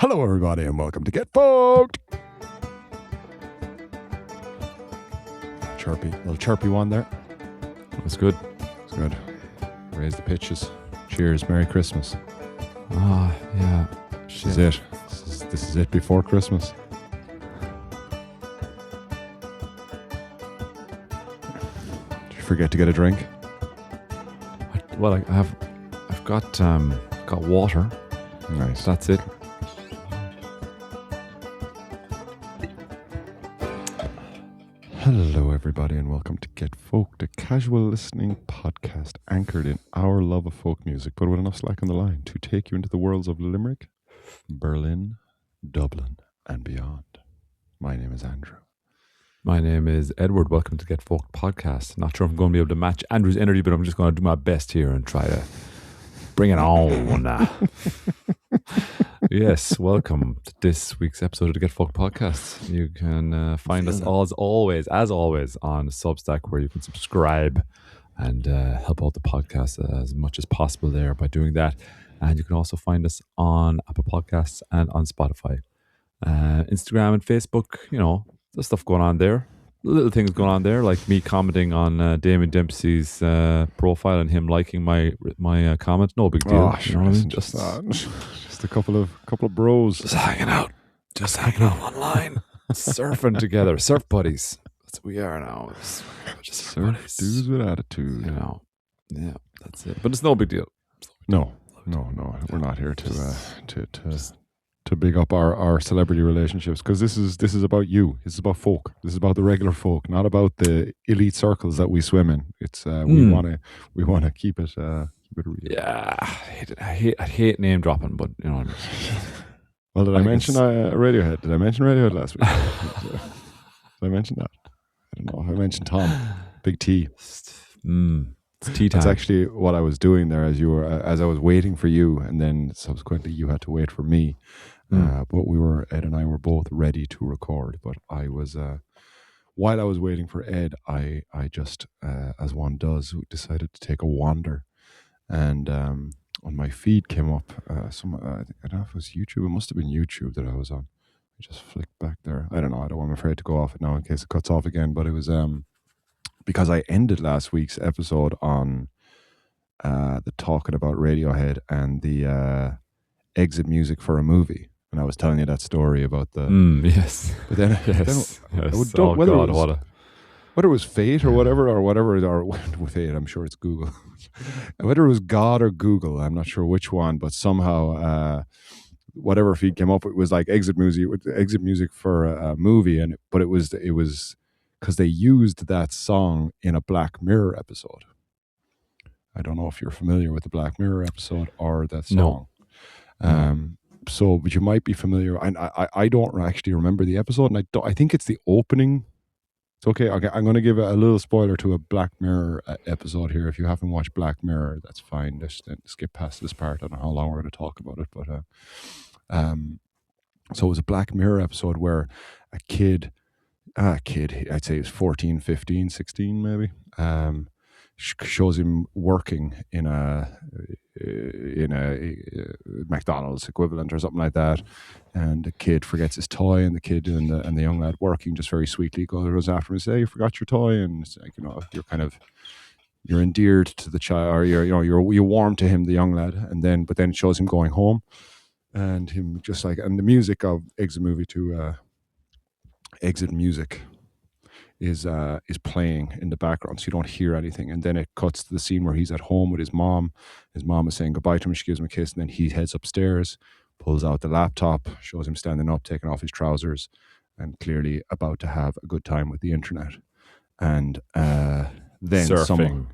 Hello, everybody, and welcome to Get Folked. Little chirpy one there. That's good. It's good. Raise the pitches. Cheers. Merry Christmas. Ah, yeah. This is it. This is it before Christmas. Did you forget to get a drink? I've got water. Nice. That's it. Hello, everybody, and welcome to Get Folked, a casual listening podcast anchored in our love of folk music, but with enough slack on the line to take you into the worlds of Limerick, Berlin, Dublin, and beyond. My name is Andrew. My name is Edward. Welcome to Get Folked podcast. Not sure if I'm going to be able to match Andrew's energy, but I'm just going to do my best here and try to bring it on. Yes, welcome to this week's episode of the Get Folked podcast. You can find us as always on Substack, where you can subscribe and help out the podcast as much as possible there by doing that. And you can also find us on Apple Podcasts and on Spotify. Instagram and Facebook, you know, there's stuff going on there. Little things going on there, like me commenting on Damien Dempsey's profile and him liking my comment. No big deal. Oh, sure, you know what I mean? Just a couple of bros. Just hanging out online. Surfing together. Surf buddies. That's what we are now. Just surf dudes with attitude. You know. Yeah, that's it. But it's no big deal. No. We're not here to big up our celebrity relationships, because this is about you. This is about folk. This is about the regular folk, not about the elite circles that we swim in. It's we want to keep it real. Yeah, I hate name dropping, but you know what I mean. Well, did I mention Radiohead? Did I mention Radiohead last week? Did I mention that? I don't know. I mentioned Tom, Big T. It's tea time. That's actually what I was doing there as I was waiting for you, and then subsequently you had to wait for me. But Ed and I were both ready to record. But I was, while I was waiting for Ed, I just, as one does, decided to take a wander, and on my feed came up I don't know if it was YouTube. It must have been YouTube that I was on. I just flicked back there. I don't know. I'm afraid to go off it now in case it cuts off again. But it was because I ended last week's episode on the talking about Radiohead and the exit music for a movie. And I was telling you that story about the... yes. But then, yes. Whether it was fate or whatever, or with fate, I'm sure it's Google. Whether it was God or Google, I'm not sure which one, but somehow whatever feed came up, it was like exit music for a movie, but it was because they used that song in a Black Mirror episode. I don't know if you're familiar with the Black Mirror episode or that song. No. But you might be familiar. I don't actually remember the episode, and I think it's the opening. It's okay. I'm going to give a little spoiler to a Black Mirror episode here. If you haven't watched Black Mirror, that's fine. Just skip past this part. I don't know how long we're going to talk about it, but so it was a Black Mirror episode where a kid, I'd say he was 14, 15, 16 maybe, shows him working in a McDonald's equivalent or something like that, and the kid forgets his toy, and the kid and the young lad working just very sweetly goes after him and says, "Hey, you forgot your toy," and it's like, you know, you're endeared to the child, or you warm to him, the young lad, but then it shows him going home, and him just like, and the music of exit music is playing in the background, so you don't hear anything. And then it cuts to the scene where he's at home with his mom. His mom is saying goodbye to him. She gives him a kiss, and then he heads upstairs, pulls out the laptop, shows him standing up, taking off his trousers, and clearly about to have a good time with the internet. And then surfing,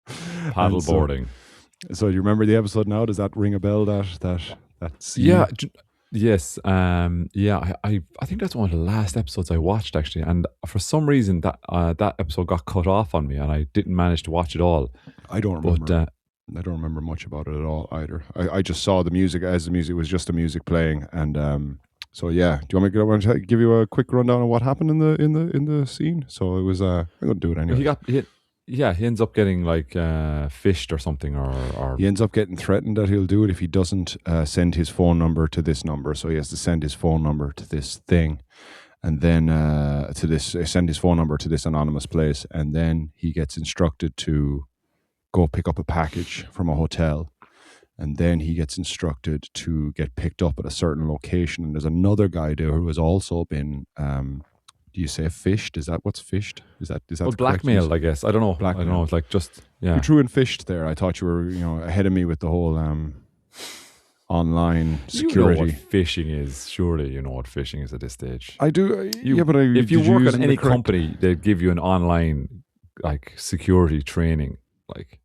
paddleboarding. So you remember the episode now? Does that ring a bell? That scene? Yeah. Yes, I think that's one of the last episodes I watched, actually, and for some reason that episode got cut off on me, and I didn't manage to watch it all. I don't remember much about it at all either. I just saw the music as the music was just the music playing, and so yeah. Do you want me to give you a quick rundown of what happened in the scene? So it was I'm going to do it anyway. Yeah, he ends up getting like fished or something, or He ends up getting threatened that he'll do it if he doesn't send his phone number to this number. So he has to send his phone number to this thing, and then send his phone number to this anonymous place, and then he gets instructed to go pick up a package from a hotel, and then he gets instructed to get picked up at a certain location. And there's another guy there who has also been. Do you say fished? Is that what's fished? Is that well, the correct use? blackmailed, I guess. I don't know. Blackmail. I don't know. It's like just You threw in fished there. I thought you were ahead of me with the whole online security. You know what phishing is. Surely you know what phishing is at this stage. I do. But if you work use at the any correct- company, they give you an online like security training. Like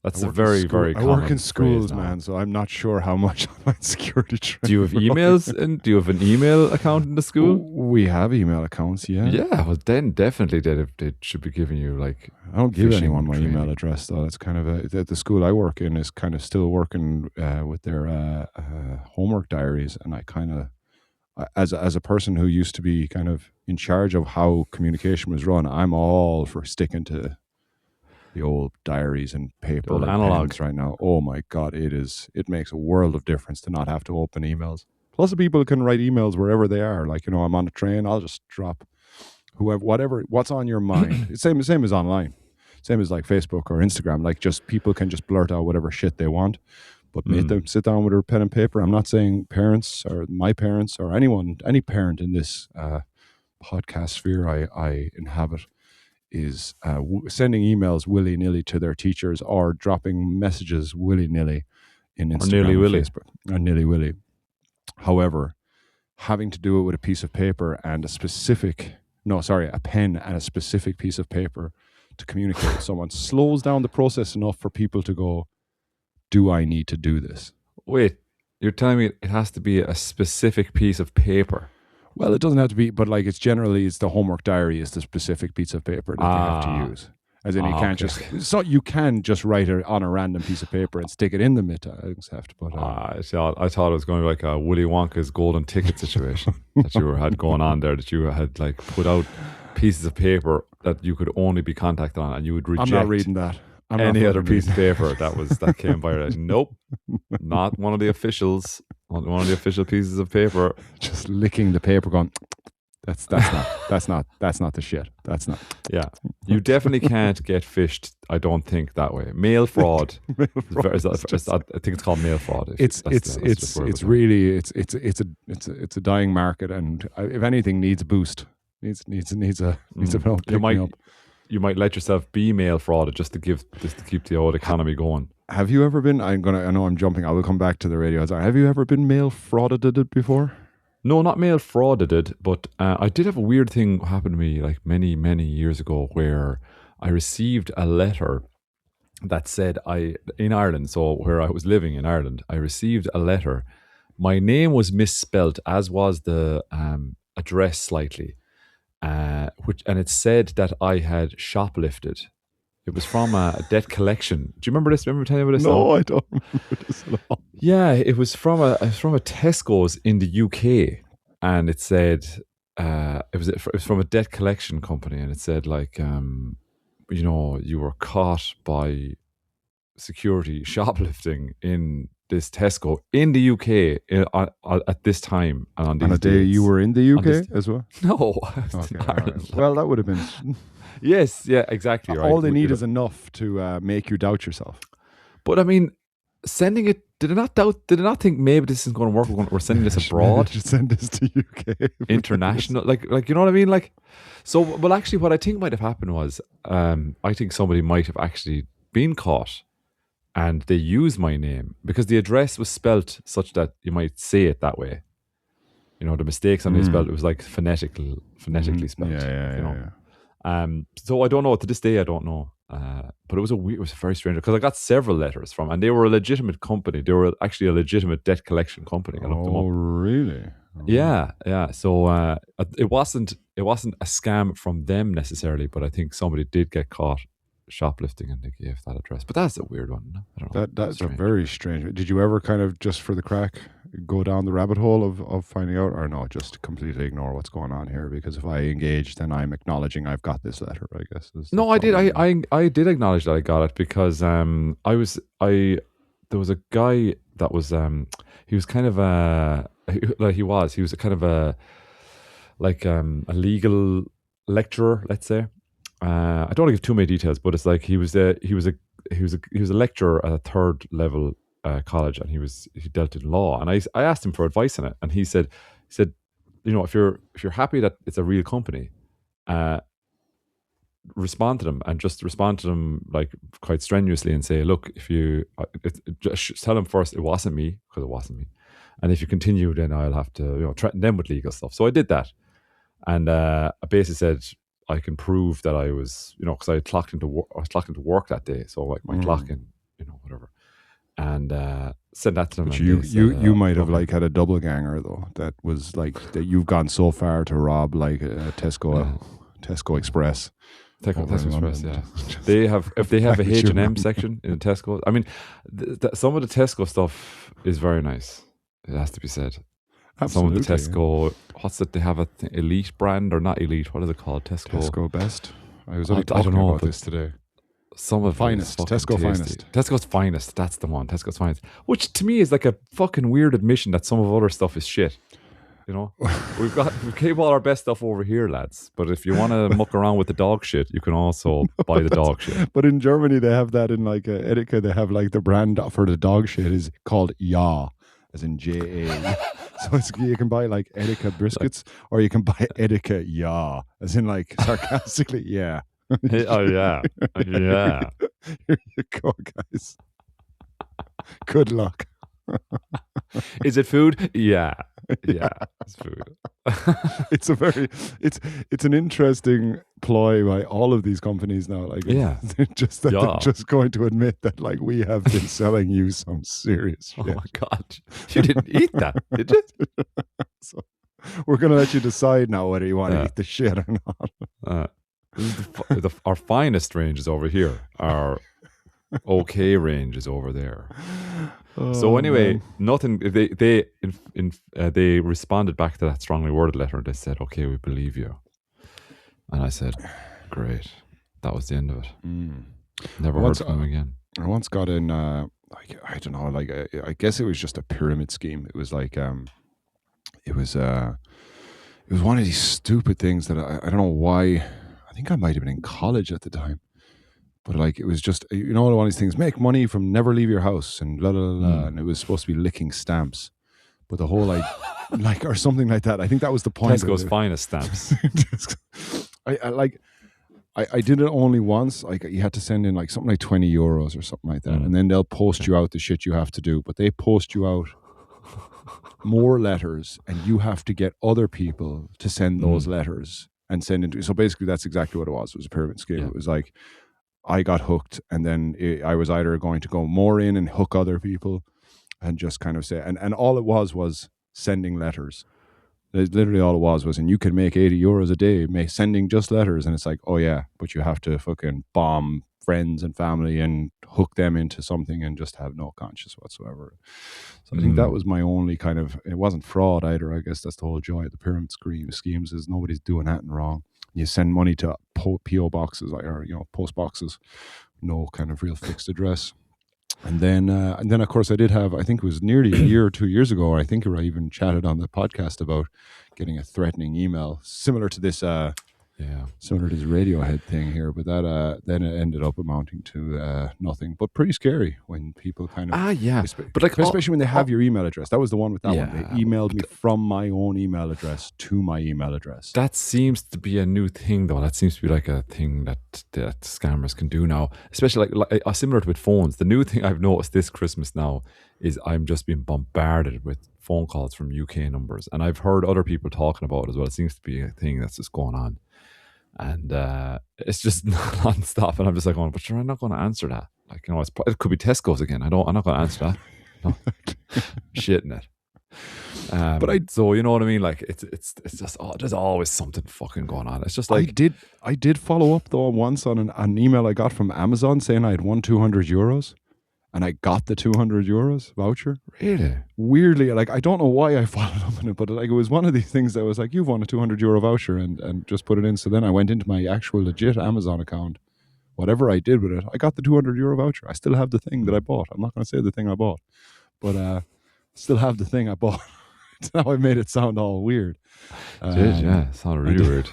that's I a work in very, school- very I common work in phrase schools, now. man, so I'm not sure how much online security training. Do you have emails and do you have an email account in the school? We have email accounts, yeah. Yeah, well then definitely they should be giving you like I don't give phishing anyone my training. email address, though. It's kind of the school I work in is kind of still working with their homework diaries, and I kind of, as a person who used to be kind of in charge of how communication was run, I'm all for sticking to the old diaries and paper old and analog. pens right now. Oh my God, it makes a world of difference to not have to open emails. Plus, the people can write emails wherever they are. Like, I'm on a train, I'll just drop what's on your mind. It's same as online. Same as like Facebook or Instagram. Like, just people can just blurt out whatever shit they want, but make them sit down with a pen and paper. I'm not saying parents or my parents or any parent in this podcast sphere I inhabit is sending emails willy-nilly to their teachers or dropping messages willy-nilly in Instagram and nilly-willy. Facebook. Or nilly-willy. However, having to do it with a piece of paper and a pen and a specific piece of paper to communicate with someone slows down the process enough for people to go, do I need to do this? Wait, you're telling me it has to be a specific piece of paper? Well, it doesn't have to be, but like it's the homework diary is the specific piece of paper that they have to use. As in, you can't okay. you can just write it on a random piece of paper and stick it in the Mittelheft. But I thought it was going to be like a Willy Wonka's golden ticket situation that you had going on there, that you had like put out pieces of paper that you could only be contacted on, and you would reject I'm not reading that. any other piece of paper that came by. Nope, not one of the officials. One of the official pieces of paper. Just licking the paper, going, that's not the shit. That's not. Yeah, you definitely can't get fished. I don't think that way. Mail fraud. I think it's called mail fraud. It's a dying market, and if anything needs a boost, needs a pick me up. You might let yourself be mail frauded just to keep the old economy going. Have you ever been? I know I'm jumping. I will come back to the radio. Have you ever been mail frauded before? No, not mail frauded, but I did have a weird thing happen to me like many, many years ago where I received a letter that said in Ireland, so where I was living in Ireland, I received a letter. My name was misspelt, as was the address slightly, and it said that I had shoplifted. It was from a debt collection. Do you remember this? Remember telling you about this? No, I don't remember this at all. Yeah, it was from a Tesco's in the UK, and it said it was from a debt collection company, and it said like you were caught by security shoplifting in this Tesco in the UK at this time and on these On a day dates. you were in the UK as well. No, Okay, Ireland. right. Well, that would have been. Yes, yeah, exactly right. All they need is enough to make you doubt yourself. But I mean, sending it, did I not think maybe this isn't going to work? We're sending this abroad. Should send this to UK. International, like you know what I mean? Like, so, well, actually, what I think might have happened was, I think somebody might have actually been caught, and they used my name because the address was spelt such that you might say it that way. You know, the mistakes on the spelled, it was like phonetically spelled. Yeah. So I don't know. To this day, I don't know. But it was very strange because I got several letters from, and they were a legitimate company. They were actually a legitimate debt collection company. I looked them up. Oh, really? Yeah. So it wasn't a scam from them necessarily, but I think somebody did get caught shoplifting, and they gave that address. But that's a weird one. No? I don't know. That's a very strange. Did you ever kind of just for the crack go down the rabbit hole of finding out, or no, just completely ignore what's going on here? Because if I engage, then I'm acknowledging I've got this letter. I guess. No, I did. I did acknowledge that I got it because there was a guy that was he was kind of he was a kind of a legal lecturer, let's say. I don't want to give too many details, but it's like he was a lecturer at a third level college, and he dealt in law. And I asked him for advice on it, and he said, you know, if you're happy that it's a real company, respond to them, and just respond to them like quite strenuously and say, look, if you just tell them first it wasn't me, because it wasn't me, and if you continue, then I'll have to threaten them with legal stuff. So I did that, and I basically said I can prove that I was, because I was clocked into work that day, so like my clock in, whatever, and said that to them. But you might have like had a double ganger though. That was like that you've gone so far to rob like a Tesco Express. Tesco Express, yeah. If they have a H&M section in Tesco. I mean, some of the Tesco stuff is very nice. It has to be said. Absolutely, some of the Tesco, what's it? They have a elite brand or not elite? What is it called? Tesco Best. I was only talking about this today. Some of Finest, Tesco tasty. Finest. Tesco's Finest, that's the one. Tesco's Finest, which to me is like a fucking weird admission that some of other stuff is shit. We've keep all our best stuff over here, lads. But if you want to muck around with the dog shit, you can also buy the dog shit. But in Germany, they have that in like Edeka. They have like the brand for the dog shit is called Ja, as in JA. So you can buy like Edeka biscuits, or you can buy Edeka Ja, as in like sarcastically, yeah. Oh yeah, yeah. Here you go, guys. Good luck. Is it food? Yeah, it's food. It's an interesting ploy by all of these companies now. Like, they're just going to admit that like we have been selling you some serious shit. Oh my god, you didn't eat that, did you? So we're gonna let you decide now whether you want to eat the shit or not. Our finest range is over here. Our okay range is over there. So anyway, man. Nothing. They responded back to that strongly worded letter, and they said, "Okay, we believe you." And I said, "Great." That was the end of it. Never heard from him again. I once got in. I don't know. Like I guess it was just a pyramid scheme. It was like it was one of these stupid things that I don't know why. I think I might have been in college at the time. But like it was just, one of these things, make money from never leave your house and blah, blah, blah. And it was supposed to be licking stamps. But the whole like or something like that. I think that was the point. Tesco's Finest stamps. I did it only once. Like you had to send in like something like 20 euros or something like that. And then they'll post you out the shit you have to do. But they post you out more letters, and you have to get other people to send those letters and send into. So basically that's exactly what it was. It was a pyramid scheme. Yeah. It was like, I got hooked, and then I was either going to go more in and hook other people and just kind of say, and all it was sending letters. Literally all it was, and you can make 80 euros a day sending just letters. And it's like, oh yeah, but you have to fucking bomb friends and family and hook them into something and just have no conscience whatsoever. So I think that was my only kind of, it wasn't fraud either. I guess that's the whole joy of the pyramid schemes is nobody's doing anything wrong. You send money to PO boxes or post boxes, no kind of real fixed address. And then of course I did have, I think it was nearly a year or 2 years ago, or I think I even chatted on the podcast about getting a threatening email similar to this Radiohead thing here, but that then it ended up amounting to nothing, but pretty scary when people kind of but like especially when they have your email address. That was the one with that one. They emailed me from my own email address to my email address. That seems to be a new thing though. That seems to be like a thing that scammers can do now, especially like similar to with phones. The new thing I've noticed this Christmas now is I'm just being bombarded with phone calls from UK numbers, and I've heard other people talking about it as well. It seems to be a thing that's just going on. And it's just non-stop, and I'm just like, but sure, I'm not going to answer that. Like, it could be Tesco's again. I'm not going to answer that. No. Shitting it. So you know what I mean? Like it's just there's always something fucking going on. It's just I like did follow up though once on an email I got from Amazon saying I had won €200, and I got the €200 voucher. really. Weirdly, like I don't know why I followed up on it, but like it was one of these things that was like, you've won a €200 voucher, and just put it in. So then I went into my actual legit Amazon account. Whatever I did with it, I got the €200 voucher. I still have the thing that I bought. I'm not going to say the thing I bought, but still have the thing I bought. Now I made it sound all weird. Yeah, it sounded really weird.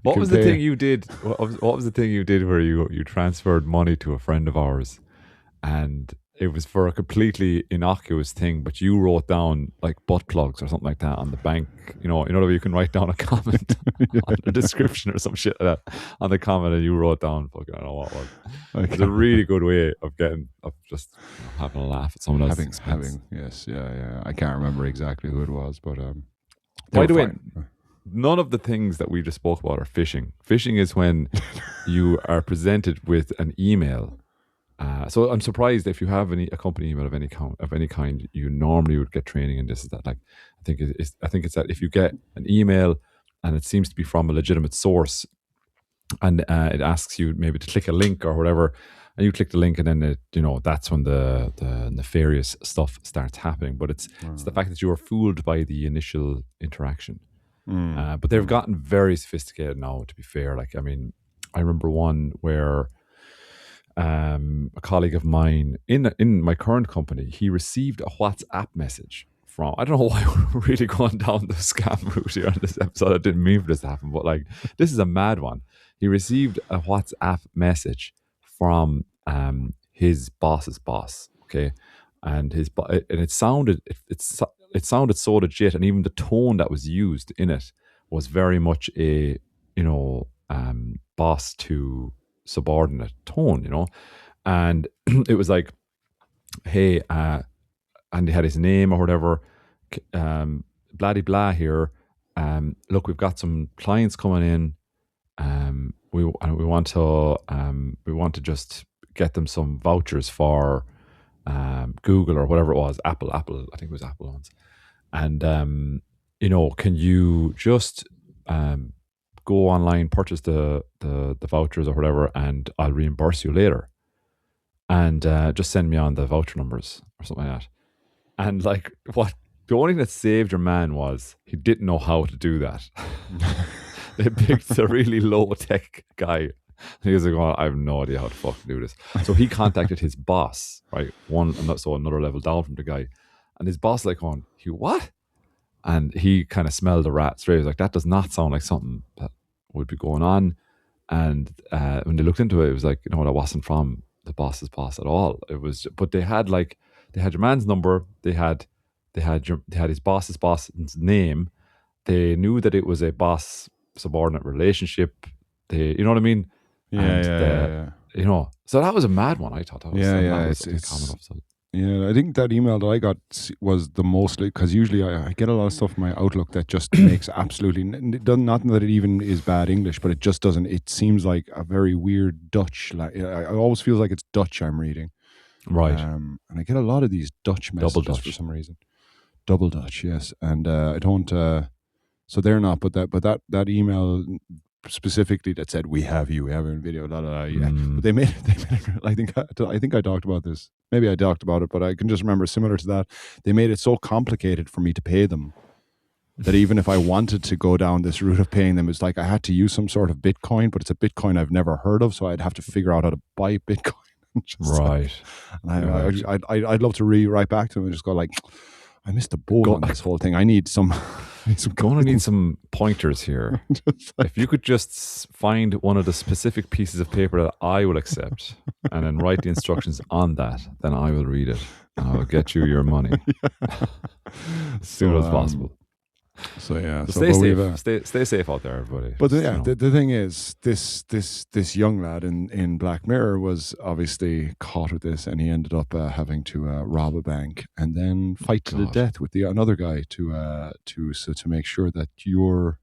What was the thing you did? What was the thing you did where you transferred money to a friend of ours, and it was for a completely innocuous thing, but you wrote down like butt plugs or something like that on the bank. You know the way you can write down a comment on the description or some shit like that on the comment, and you wrote down fucking I don't know what it was. It's a really good way of just having a laugh at someone else's expense. Yes, yeah. I can't remember exactly who it was, but by the way, none of the things that we just spoke about are phishing. Phishing is when you are presented with an email. So I'm surprised if you have a company email of any kind, you normally would get training in this. Is that like I think it's that if you get an email and it seems to be from a legitimate source, and it asks you maybe to click a link or whatever, and you click the link, and then that's when the nefarious stuff starts happening. But it's the fact that you were fooled by the initial interaction. But they've gotten very sophisticated now, to be fair. Like, I mean, I remember one where a colleague of mine in my current company, he received a WhatsApp message from, I don't know why we're really going down the scam route here on this episode. I didn't mean for this to happen, but like, this is a mad one. He received a WhatsApp message from his boss's boss, okay? And it sounded so legit, and even the tone that was used in it was very much a boss to subordinate tone, and it was like, hey, and he had his name or whatever, blah de blah here. Look, we've got some clients coming in. We want to just get them some vouchers for Google or whatever it was, Apple. I think it was Apple ones. And can you just go online, purchase the vouchers or whatever, and I'll reimburse you later. And just send me on the voucher numbers or something like that. And like, what the only thing that saved your man was he didn't know how to do that. They picked a really low tech guy. He was like, I have no idea how to fucking do this. So he contacted his boss, right? Another level down from the guy. And his boss like going, what? And he kind of smelled the rat straight. He was like, that does not sound like something that would be going on. And when they looked into it, it was like, that wasn't from the boss's boss at all. It was, but they had your man's number. They had his boss's name. They knew that it was a boss subordinate relationship. You know what I mean? Yeah. So that was a mad one. I thought that was it's common enough. So. Yeah, I think that email that I got was the most, because usually I get a lot of stuff in my Outlook that just makes absolutely not that it even is bad English, but it just doesn't. It seems like a very weird Dutch. Like I always feels like it's Dutch I'm reading, right? And I get a lot of these Dutch messages Double Dutch for some reason. Double Dutch, yes, and I don't. So they're not, but that email specifically that said we have you in video, yeah. But they made it. I think I talked about this. Maybe I talked about it, but I can just remember similar to that. They made it so complicated for me to pay them that even if I wanted to go down this route of paying them, it's like I had to use some sort of Bitcoin, but it's a Bitcoin I've never heard of, so I'd have to figure out how to buy Bitcoin. Right. And I'd love to write back to them and just go like, I missed the boat on this whole thing. I need some. Going to need some pointers here. If you could just find one of the specific pieces of paper that I will accept and then write the instructions on that, then I will read it and I will get you your money as soon as possible. So yeah, stay safe. Stay safe out there, everybody. But the thing is, this young lad in Black Mirror was obviously caught with this, and he ended up having to rob a bank and then fight to the death with another guy to make sure that your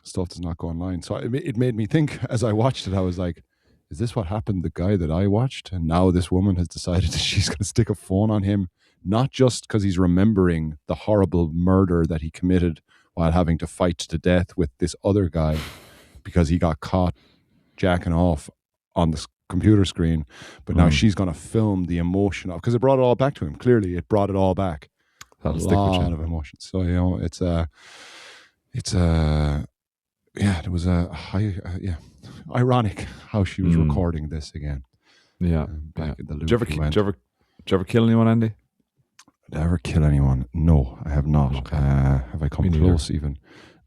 stuff does not go online. So it made me think as I watched it. I was like, is this what happened to the guy that I watched? And now this woman has decided that she's going to stick a phone on him, not just because he's remembering the horrible murder that he committed while having to fight to death with this other guy because he got caught jacking off on the computer screen, but now she's going to film the emotion of, because it brought it all back to him. Clearly, it brought it all back. That'll A stick with lot you. of emotions. So it was a high, ironic how she was recording this again. Yeah. Back in the loop. Did you ever kill anyone, Andy? Did I ever kill anyone? No, I have not. Okay. Have I come close even?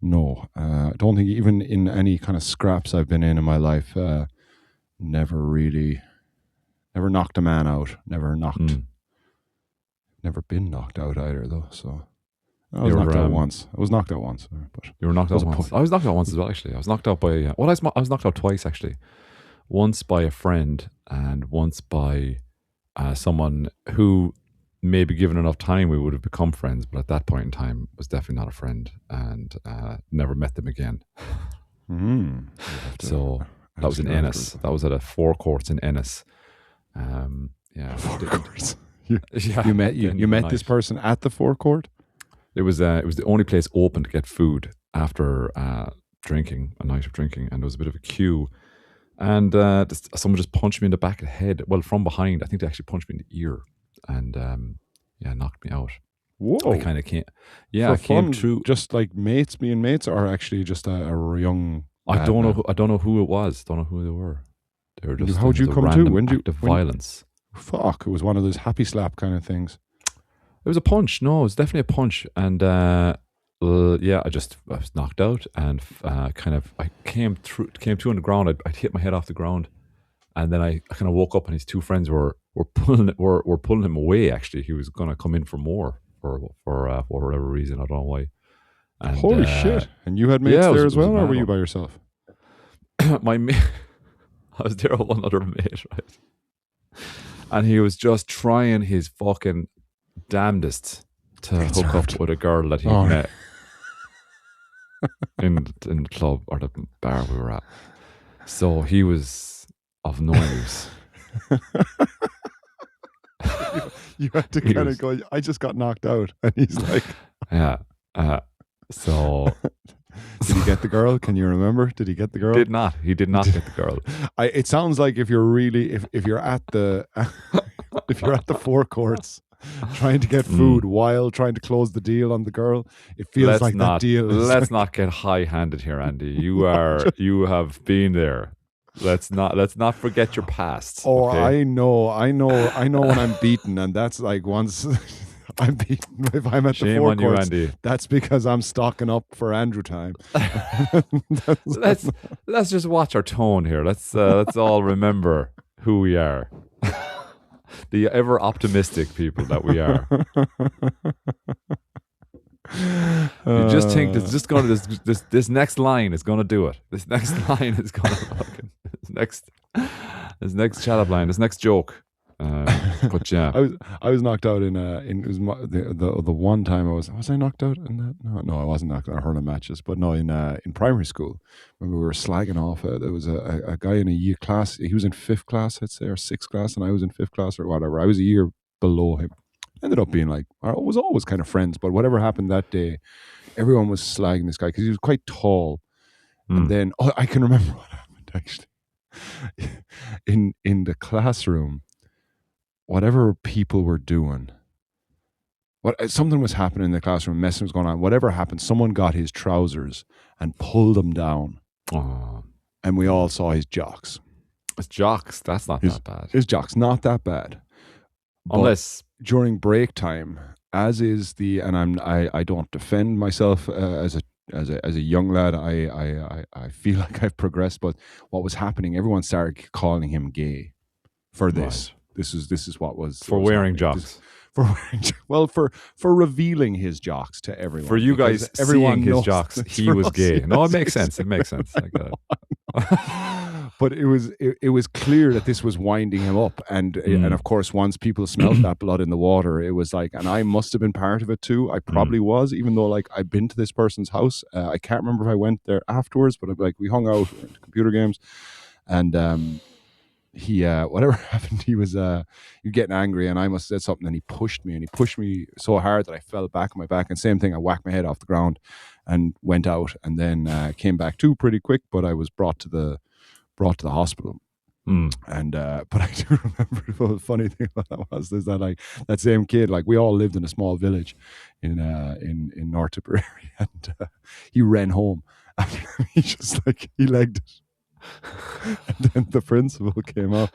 No. I don't think even in any kind of scraps I've been in my life, never knocked a man out. Never been knocked out either, though. So I was knocked out once. I was knocked out once. But you were knocked out once. I was knocked out once as well, actually. I was knocked out by... I was knocked out twice, actually. Once by a friend and once by someone who, maybe given enough time, we would have become friends. But at that point in time, was definitely not a friend and never met them again. So that was in Ennis. That was at a forecourts in Ennis. Forecourts. You met this person at the forecourt? It was the only place open to get food after a night of drinking, and there was a bit of a queue. And someone just punched me in the back of the head. Well, from behind. I think they actually punched me in the ear, and knocked me out. Whoa! I kind of came. Yeah, I came through. Just like being mates, or actually just a young. I don't know who it was. Don't know who they were. They were just. How'd you come to? When did you? Violence. Fuck! It was one of those happy slap kind of things. It was a punch. No, it was definitely a punch, and I was knocked out, and I came to on the ground. I'd hit my head off the ground, and then I kind of woke up, and his two friends were pulling him away. Actually, he was going to come in for more for whatever reason. I don't know why. And, holy shit! And you had mates there as well, or were you by yourself? My mate, I was there with one other mate, right? And he was just trying his fucking damnedest to hook up with a girl that he met in the club or the bar we were at. So he was of no use. You had to kind of go, I just got knocked out. And he's like... Yeah. So... Did he get the girl? Can you remember? Did he get the girl? Did not. He did not get the girl. It sounds like if you're really... If you're at the... if you're at the forecourts trying to get food while trying to close the deal on the girl, it feels that deal is... Let's not get high-handed here, Andy. You have been there. Let's not forget your past. Oh, okay? I know when I'm beaten, and that's like once I'm beaten. If I'm at the forecourts, that's because I'm stocking up for Andrew time. let's just watch our tone here. Let's all remember who we are. The ever optimistic people that we are. You just think this next line is going to do it. This next line is going to fucking this next chat line, this next joke. But yeah, I was knocked out in it was the one time was I knocked out in that? No, I wasn't knocked out in hurling matches, but no, in primary school when we were slagging off. There was a guy in a year class. He was in 5th class, I'd say, or 6th class, and I was in 5th class or whatever. I was a year below him. Ended up being like, I was always kind of friends, but whatever happened that day, everyone was slagging this guy because he was quite tall. And then I can remember what happened actually in the classroom. Whatever people were doing, something was happening in the classroom, messing was going on. Whatever happened, someone got his trousers and pulled them down. And we all saw his jocks. His jocks, that's not that bad. His jocks, not that bad. Unless during break time, as is and I don't defend myself as a young lad. I feel like I've progressed, but what was happening? Everyone started calling him gay for this. Right. This is what was for wearing jocks. For revealing his jocks to everyone. For you guys, everyone his jocks, he was gay. No, it makes sense. It makes sense. I get it. But it was clear that this was winding him up, and of course, once people smelled that blood in the water, it was like, and I must have been part of it too. I probably was, even though like I'd been to this person's house. I can't remember if I went there afterwards, but like we hung out, we went to computer games, and he whatever happened, he was getting angry, and I must have said something, and he pushed me, so hard that I fell back on my back, and same thing, I whacked my head off the ground and went out, and then came back to pretty quick, but I was brought to the hospital. And but I do remember the funny thing about that was is that like that same kid, like we all lived in a small village in North Tipperary, and he ran home and he just like he legged it. And then the principal came up.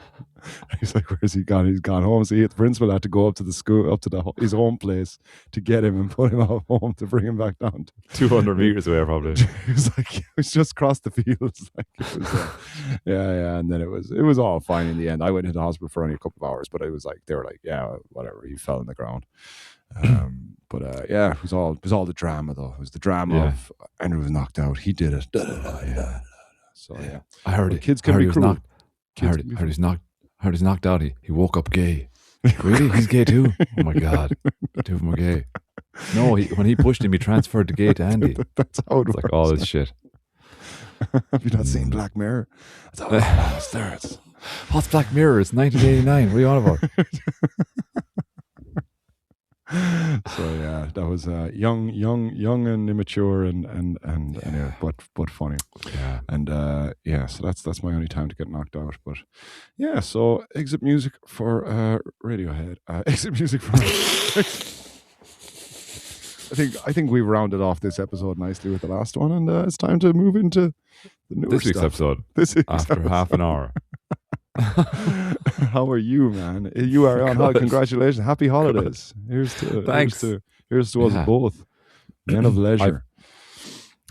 He's like, "Where's he gone?" He's gone home. So the principal had to go up to the school, up to his home place to get him and put him out home to bring him back down. 200 meters away, probably. He was like, it was just across the fields. Like it was, yeah. And then it was all fine in the end. I went into the hospital for only a couple of hours, but it was like they were like, yeah, whatever. He fell on the ground. But yeah, it was all the drama though. It was the drama of Andrew was knocked out. He did it. Yeah. So yeah, I heard it. Kids can be cruel. I heard he's knocked out. He woke up gay. Really? He's gay too? Oh my God. Two of them are gay. No, when he pushed him, he transferred the gay to Andy. That's how it works. Like all this shit. Have you not seen Black Mirror? That's how it starts. What's Black Mirror? It's 1989. What are you on about? So yeah, that was young and immature and anyway, but funny. Yeah. And so that's my only time to get knocked out. But yeah, so exit music for Radiohead. Exit music for I think we've rounded off this episode nicely with the last one, and it's time to move into the newer this week's stuff. episode. After half an hour. How are you, man? You are on holiday. Congratulations. Happy holidays. Thanks. Here's to us both. Men of leisure.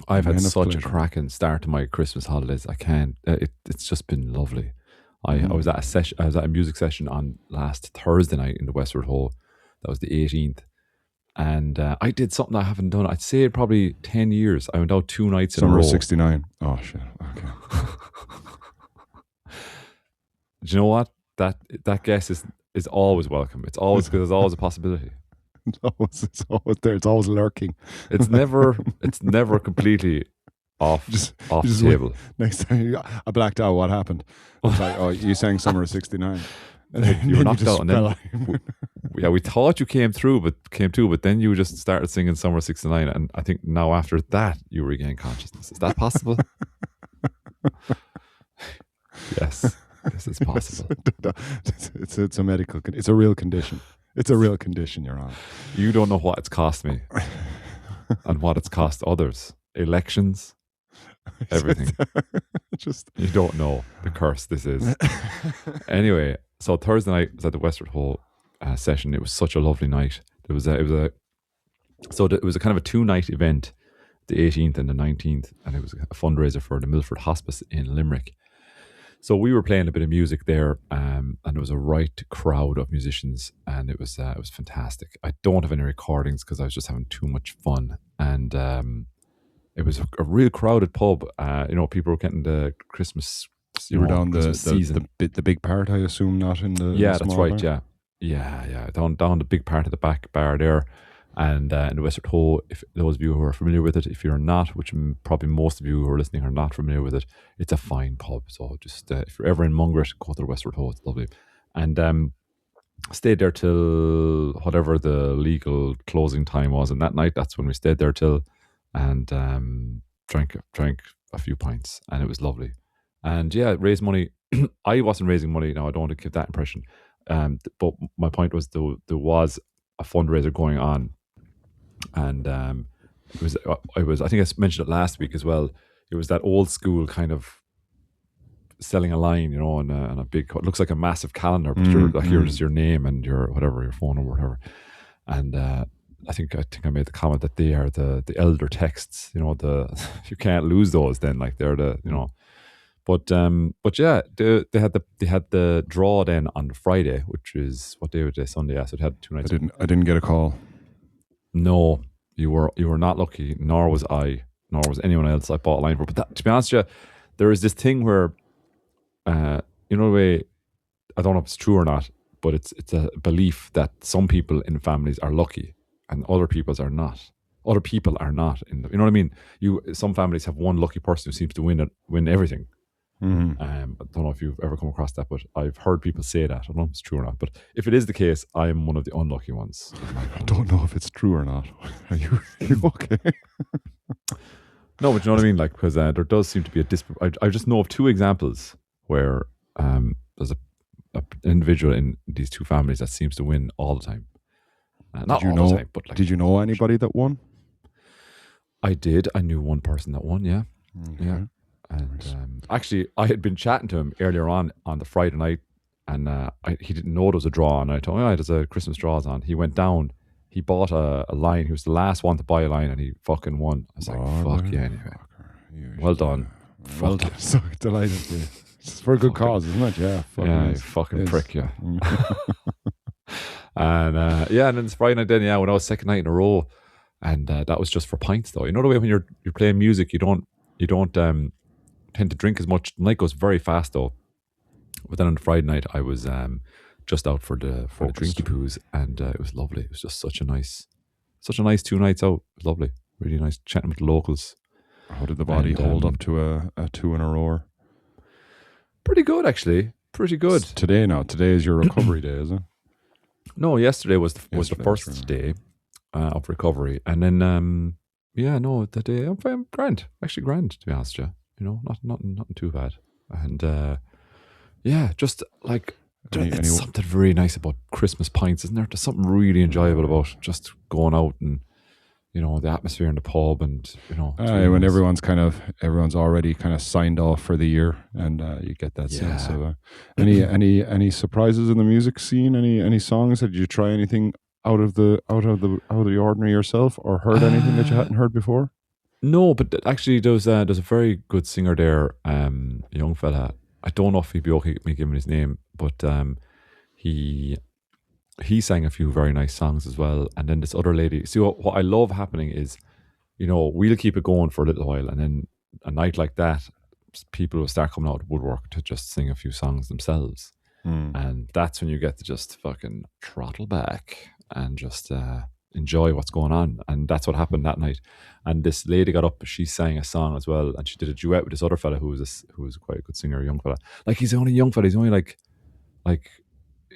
I've had such a cracking start to my Christmas holidays. I can't. It's just been lovely. I was at a session. I was at a music session on last Thursday night in the Westward Hall. That was the 18th. And I did something I haven't done. I'd say probably 10 years. I went out 2 nights in a row. Summer of 69. Oh, shit. Okay. Do you know what? That guess is always welcome. It's always because there's always a possibility. It's always there. It's always lurking. It's never completely off the table. Next time I blacked out. What happened? I was like, oh, you sang Summer of 69. And you were knocked out, and then we thought you came to, but then you just started singing Summer 69, and I think now after that you regain consciousness. Is that possible? Yes, this is possible. It's a medical. It's a real condition. It's a real condition you're on. You don't know what it's cost me, and what it's cost others. Elections, everything. You don't know the curse this is. Anyway. So Thursday night was at the Westward Hall session. It was such a lovely night. It was a kind of a 2-night event, the 18th and the 19th, and it was a fundraiser for the Milford Hospice in Limerick. So we were playing a bit of music there, and there was a right crowd of musicians, and it was fantastic. I don't have any recordings because I was just having too much fun, and it was a real crowded pub. People were getting the Christmas. You were down the big part, I assume, not in the that's right. Bar? Yeah. Down the big part of the back bar there, and in the Westward Ho. If those of you who are familiar with it, if you're not, which probably most of you who are listening are not familiar with it, it's a fine pub. So just if you're ever in Mungret, go to the Westward Ho. It's lovely, and stayed there till whatever the legal closing time was, and that night that's when we stayed there till, and drank a few pints, and it was lovely. And yeah, raised money. I wasn't raising money. Now I don't want to give that impression. But my point was there was a fundraiser going on, and it was. I think I mentioned it last week as well. It was that old school kind of selling a line, on a big. It looks like a massive calendar, but here's your name and your whatever, your phone number, whatever. And I think I made the comment that they are the elder texts. You can't lose those. Then they're the. But yeah, they had the draw then on the Friday, which is what day was it? Sunday. Yeah, so it had 2 nights. I didn't get a call. No, you were not lucky. Nor was I. Nor was anyone else I bought a line for. But to be honest with you, there is this thing where, the way, I don't know if it's true or not, but it's a belief that some people in families are lucky and other people's are not. Other people are not. You know what I mean? Some families have one lucky person who seems to win everything. Mm-hmm. I don't know if you've ever come across that, but I've heard people say that. I don't know if it's true or not. But if it is the case, I'm one of the unlucky ones. I don't know if it's true or not. Are you okay? No, but you know what I mean? Like, because there does seem to be I just know of two examples where there's a individual in these two families that seems to win all the time. Not all the time, but like. Did you know anybody that won? I did. I knew one person that won, yeah. Okay. Yeah. And actually, I had been chatting to him earlier on the Friday night, and he didn't know there was a draw, and I told him, there's a Christmas draws on. He went down, he bought a line. He was the last one to buy a line, and he fucking won. I was like, fuck yeah, anyway. Well done. Well done. So delighted for you. It's for a good cause, isn't it? Yeah. You fucking prick, yeah. And and then it's Friday night then, when I was second night in a row, and that was just for pints though. You know the way when you're playing music, you don't tend to drink as much. The night goes very fast though. But then on Friday night, I was just out for the drinky poos, and it was lovely. It was just such a nice 2 nights out. It was lovely, really nice chatting with the locals. How did the body hold up to a 2 in a row? Pretty good, actually. Pretty good. Today is your recovery day, is it? No, yesterday was the first day of recovery, and then the day I'm grand, actually grand, to be honest with you. You know, nothing too bad, and just like it's something very nice about Christmas pints, isn't there? There's something really enjoyable about just going out and the atmosphere in the pub, and when everyone's already kind of signed off for the year, and you get that sense of any surprises in the music scene, any songs. Did you try anything out of the ordinary yourself, or heard anything that you hadn't heard before? No, but actually there's a very good singer there, a young fella. I don't know if he'd be okay with me giving his name, but he sang a few very nice songs as well. And then this other lady, see what I love happening is, we'll keep it going for a little while, and then a night like that, people will start coming out of the woodwork to just sing a few songs themselves. And that's when you get to just fucking throttle back and just enjoy what's going on. And that's what happened that night. And this lady got up, she sang a song as well, and she did a duet with this other fella who was quite a good singer, a young fella. Like, he's only a young fella, he's only like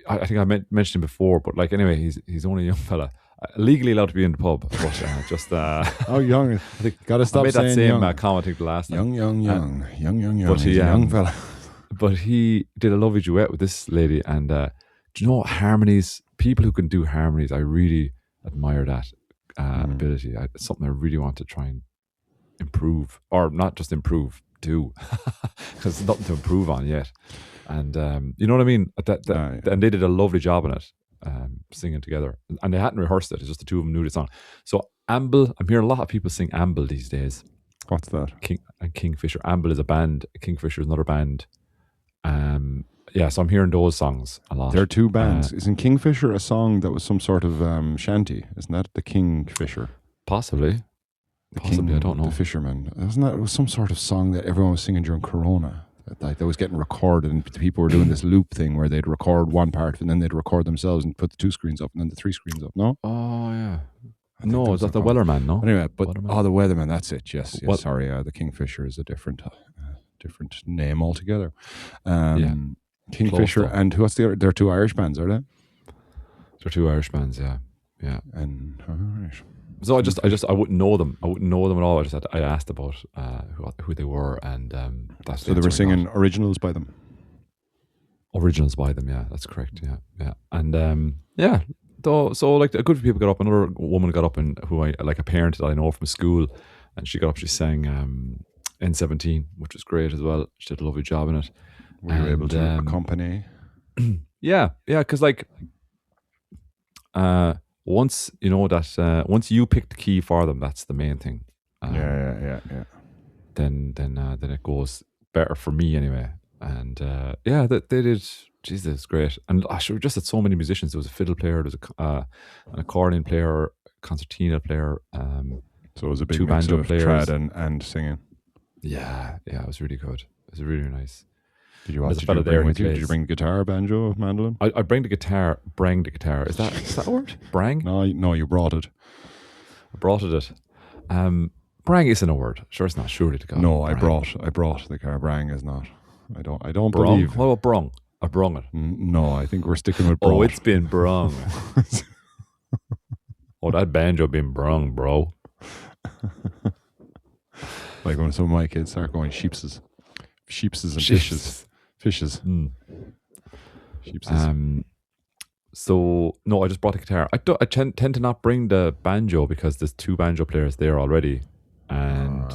I think I mentioned him before, but like anyway, he's only a young fella, legally allowed to be in the pub, but just oh, young. I think gotta stop. I made saying that same young. comment I think the last time. Young. But he, young fella. But he did a lovely duet with this lady, and do you know harmonies? People who can do harmonies, I really admire that ability. It's something I really want to try and improve, or not just improve, do, because there's nothing to improve on yet. And you know what I mean? And they did a lovely job on it, singing together. And they hadn't rehearsed it. It's just the two of them knew the song. So Amble, I'm hearing a lot of people sing Amble these days. What's that? Kingfisher. Amble is a band. Kingfisher is another band. So I'm hearing those songs a lot. There are two bands. Isn't Kingfisher a song that was some sort of shanty? Isn't that the Kingfisher? Possibly, I don't know. The Fisherman. Isn't that? It was some sort of song that everyone was singing during Corona. Like, that was getting recorded, and people were doing this loop thing where they'd record one part and then they'd record themselves and put the 2 screens up and then the 3 screens up. No? Oh yeah. No, is that the Wellerman? No. Anyway, but the Weatherman. That's it. Yes. Sorry, the Kingfisher is a different name altogether. Kingfisher and what's the other? They're 2 Irish bands, are they? They're 2 Irish bands. Yeah. And all right. So I wouldn't know them. I wouldn't know them at all. I asked about who they were, and that's. So they were singing originals by them. Originals by them, yeah, that's correct. Yeah, and so like a good few people got up. Another woman got up, and who I like, a parent that I know from school, and she got up. She sang N17, which was great as well. She did a lovely job in it. Were you able to accompany? Yeah, because like. Once you know that, once you pick the key for them, that's the main thing. Yeah. Then it goes better for me anyway. And they did. Jesus, it's great. And we just had so many musicians. There was a fiddle player, there was an accordion player, concertina player. So it was a big 2 mix banjo of players. trad and singing. Yeah, it was really good. It was really nice. Did you bring with you? Did you bring guitar, banjo, mandolin? I bring the guitar. Is that a word? Brang? No, you brought it. I brought it. Brang isn't a word. Sure, it's not. Surely to God. No, I brought the guitar. Brang is not. I don't Brung? believe. What about brung? Or brung it? No, I think we're sticking with Oh, brought. it's been brung. Oh, that banjo been brung, bro. Like when some of my kids start going sheepses and fishes. Mm. Sheepses. So no, I just brought a guitar. I tend to not bring the banjo because there's 2 banjo players there already, and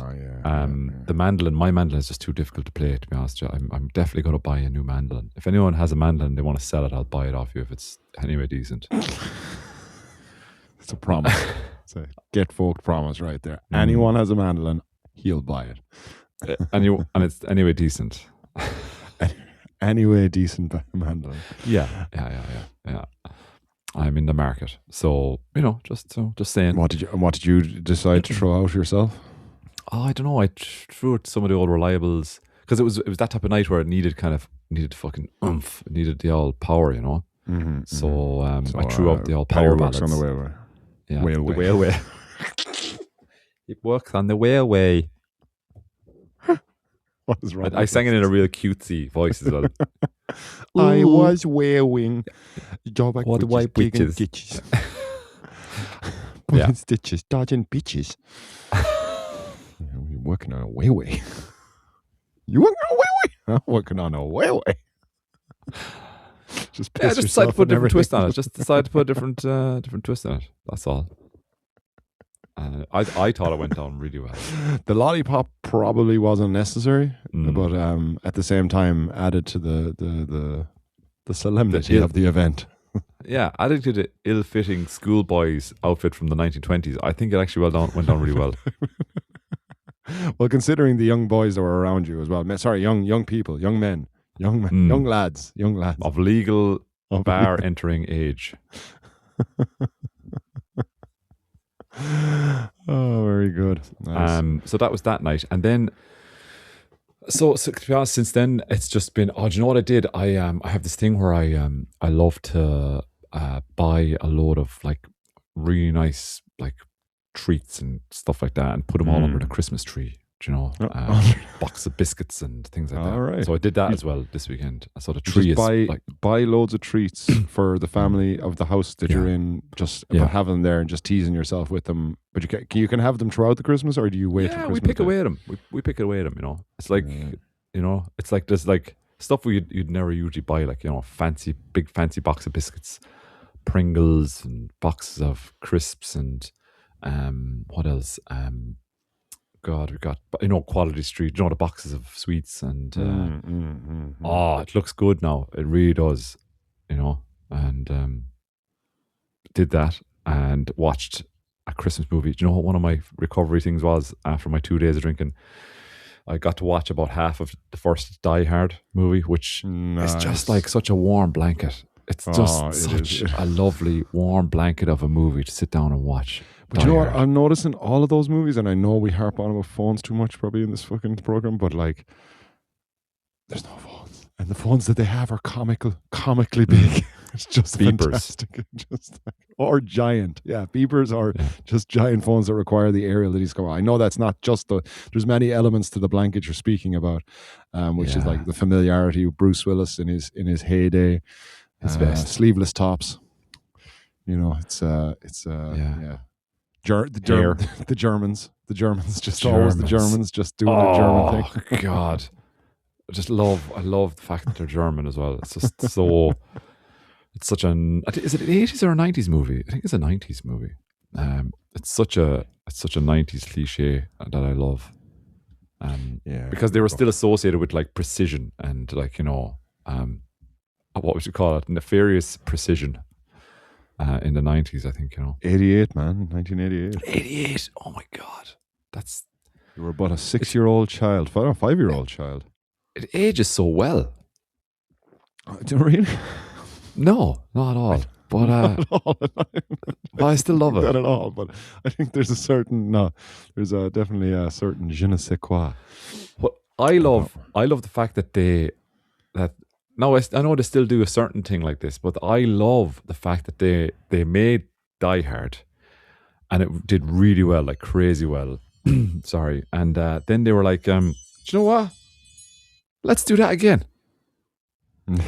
the mandolin. My mandolin is just too difficult to play. To be honest, I'm definitely going to buy a new mandolin. If anyone has a mandolin and they want to sell it, I'll buy it off you if it's anyway decent. It's a promise. It's a get folk promise right there. Anyone has a mandolin, he'll buy it. And it's anyway decent. Anyway, decent mandolin. Yeah. I'm in the market, so just saying. What did you decide to throw out yourself? Oh, I don't know. I threw out some of the old reliables because it was that type of night where it needed fucking oomph. It needed the old power, So I threw out the old power ballads. On the railway. Yeah, the railway. It works on the railway. What is wrong? I sang it in a real cutesy voice as well. I was wearing what white bitches. Pulling stitches, dodging bitches. You're working on a railway. You working on a railway? I'm working on a railway. Just decide to put a different twist on it. Just decide to put a different twist on it. That's all. I thought it went down really well. The lollipop probably wasn't necessary, but at the same time added to the solemnity of the event. Yeah, adding to the ill-fitting schoolboy's outfit from the 1920s, I think it actually went down really well. Well, considering the young boys that were around you as well. Sorry, young people, young men, young lads of legal bar entering age. Oh, very good. Nice. So that was that night, and then so to be honest, since then it's just been. Oh, do you know what I did? I have this thing where I love to buy a load of like really nice like treats and stuff like that, and put them all under the Christmas tree. Do you know, box of biscuits and things like that. Right. So I did that as well this weekend. So the tree buy loads of treats for the family of the house that you're in. Just about having them there and just teasing yourself with them. But you can have them throughout the Christmas, or do you wait? Yeah, we pick away at them. We pick away at them. It's like it's like there's like stuff you'd never usually buy, like big fancy box of biscuits, Pringles, and boxes of crisps, and what else? God, we got Quality Street. The boxes of sweets and it looks good now. It really does, and did that and watched a Christmas movie. Do you know what one of my recovery things was after my 2 days of drinking? I got to watch about half of the first Die Hard movie, which is just like such a warm blanket. It's just such a lovely warm blanket of a movie to sit down and watch. But you know what? I'm noticing all of those movies, and I know we harp on about phones too much probably in this fucking program, but like, there's no phones, and the phones that they have are comically big. It's just beepers, fantastic. Or giant, beepers are just giant phones that require the aerial that he's going. I know that's not just there's many elements to the blanket you're speaking about, which is like the familiarity of Bruce Willis in his heyday, his best sleeveless tops. It's the Germans just always the Germans just doing their German thing. Oh God, I love the fact that they're German as well. It's just so. It's such is it an 80s or a 90s movie? I think it's a 90s movie. It's such a 90s cliche that I love. Because they were still associated with like precision and like what would you call it? Nefarious precision. In the 90s, I think, 88, man. 1988. 88. Oh my God. You were but a 6-year-old child. 5-year-old child. It ages so well. Do you really? No, not at all. But not at all. But I still love it. Not at all. But I think there's definitely a certain je ne sais quoi. Well, I love the fact that now, I know they still do a certain thing like this, but I love the fact that they made Die Hard and it did really well, like crazy well. Sorry. And then they were like, do you know what? let's do that again. And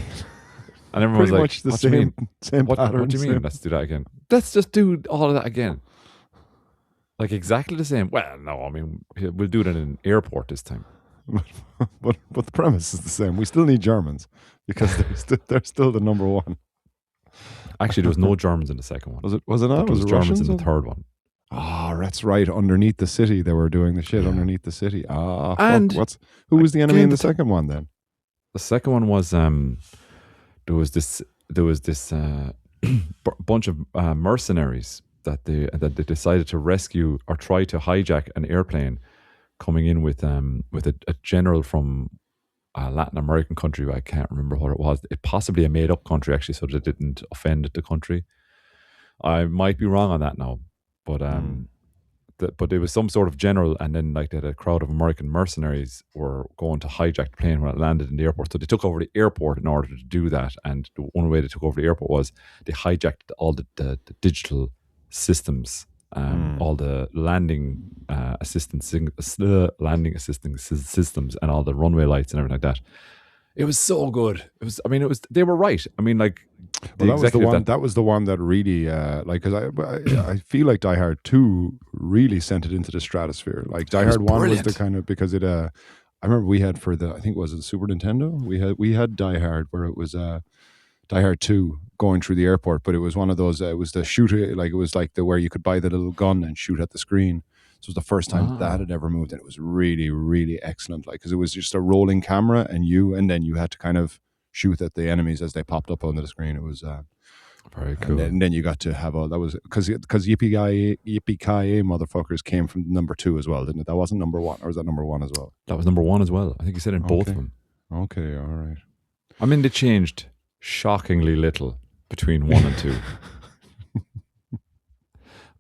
everyone was Pretty like, much the what do you mean? same pattern. What do you mean? Let's do that again. Let's just do all of that again. Like exactly the same. Well, no, I mean, we'll do it in an airport this time. but the premise is the same. We still need Germans because they're still the number one. Actually, there was no Germans in the second one. Was it not? There was it Germans Russians in the third one. Oh, that's right. Underneath the city, they were doing the shit underneath the city. Ah, and fuck. Who was the enemy in the second one then? The second one was there was this bunch of mercenaries that they decided to rescue or try to hijack an airplane coming in with a general from a Latin American country. I can't remember what it was. It possibly a made up country actually, so that it didn't offend the country. I might be wrong on that now, but but it was some sort of general, and then like they had a crowd of American mercenaries were going to hijack the plane when it landed in the airport. So they took over the airport in order to do that. And the one way they took over the airport was they hijacked all the digital systems, all the landing assistance systems, and all the runway lights and everything like that. It was so good. They were right. I mean, like, that was the one that really, because I feel like Die Hard 2 really sent it into the stratosphere. Like Die Hard 1 was the kind of, because it, I remember we had for the, I think was it the Super Nintendo? We had Die Hard where it was Die Hard 2 going through the airport, but it was one of those, it was the shooter, like it was like where you could buy the little gun and shoot at the screen. So it was the first time that had ever moved, and it was really, really excellent. Like, because it was just a rolling camera, and then you had to kind of shoot at the enemies as they popped up onto the screen. It was very cool. And then you got to have all that was because Yippee-Ki-Yay motherfuckers came from number 2 as well, didn't it? That wasn't number 1, or was that number 1 as well? That was number 1 as well. I think you said in both of them. Okay, all right. I mean, they changed shockingly little between 1 and 2,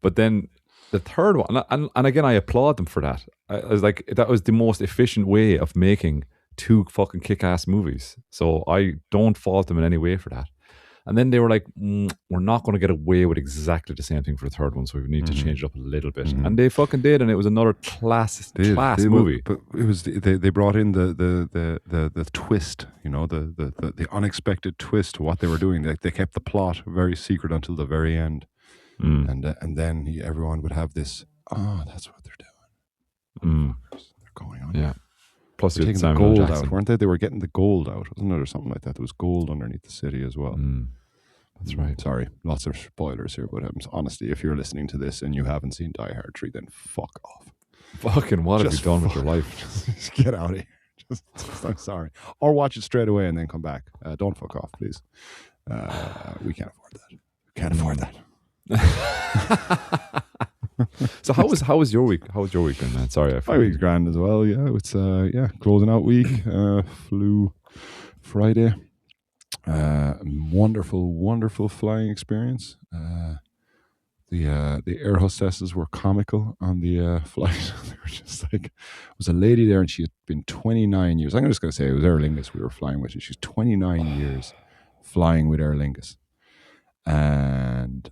but then the third one, and again, I applaud them for that. I was like, that was the most efficient way of making 2 fucking kick-ass movies. So I don't fault them in any way for that. And then they were like, we're not going to get away with exactly the same thing for the third one, so we need to change it up a little bit. And they fucking did, and it was another class movie. But it was they brought in the twist, the unexpected twist to what they were doing. They kept the plot very secret until the very end. And then everyone would have this. Oh, that's what they're doing. They're going on. Yeah. Plus, they're taking the gold out, weren't they? They were getting the gold out, wasn't it, or something like that? There was gold underneath the city as well. That's right. Sorry, lots of spoilers here, but honestly, if you're listening to this and you haven't seen Die Hard 3, then fuck off. Fucking what have you done with your life? Just get out of here. I'm sorry. Or watch it straight away and then come back. Don't fuck off, please. We can't afford that. Can't afford that. So how was your week? How was your weekend, man? Sorry, my week's grand as well. Yeah, it's closing out week. Flew Friday. Wonderful flying experience. The air hostesses were comical on the flight. They were just like, there was a lady there, and she had been 29 years. I'm just going to say it was Aer Lingus we were flying with. She's 29 years flying with Aer Lingus, and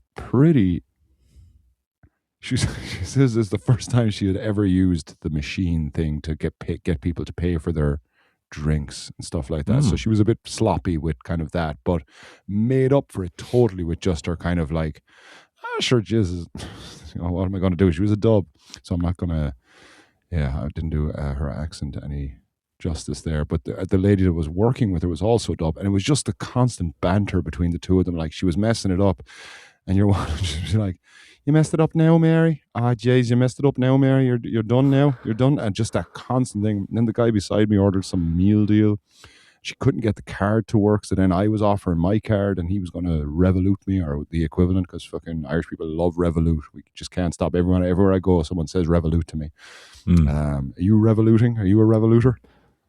she says it's the first time she had ever used the machine thing to get people to pay for their drinks and stuff like that. So she was a bit sloppy with kind of that, but made up for it totally with just her kind of like, sure, Jesus, what am I going to do? She was a dub, so I'm not going to, I didn't do her accent any justice there. But the lady that was working with her was also dub, and it was just the constant banter between the two of them. Like, she was messing it up, and you're like, you messed it up now, Mary. Ah, jeez, you messed it up now, Mary. You're done now. You're done. And just that constant thing. And then the guy beside me ordered some meal deal. She couldn't get the card to work, so then I was offering my card, and he was going to Revolut me, or the equivalent, because fucking Irish people love Revolut. We just can't stop. Everywhere I go, someone says Revolut to me. Are you Revoluting? Are you a Revoluter?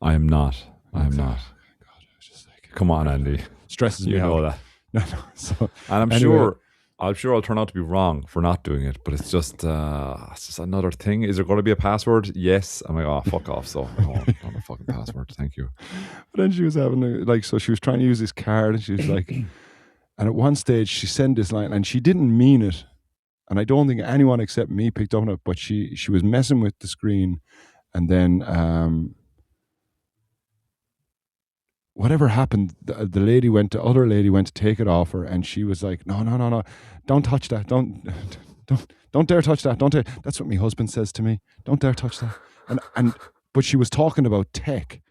I am not. I am not. God, I was just like, come on, Andy. Stresses me out. You know that. No. So, and I'm sure I'll turn out to be wrong for not doing it, but it's just another thing. Is there going to be a password? Yes. I'm like, oh, fuck off. So, not a fucking password. Thank you. But then she was having so she was trying to use this card, and she was like, and at one stage she sent this line, and she didn't mean it, and I don't think anyone except me picked up on it, but she was messing with the screen, and then whatever happened, the other lady went to take it off her, and she was like, no, no, no, no, don't touch that. Don't dare touch that. Don't dare. That's what my husband says to me. Don't dare touch that. But she was talking about tech,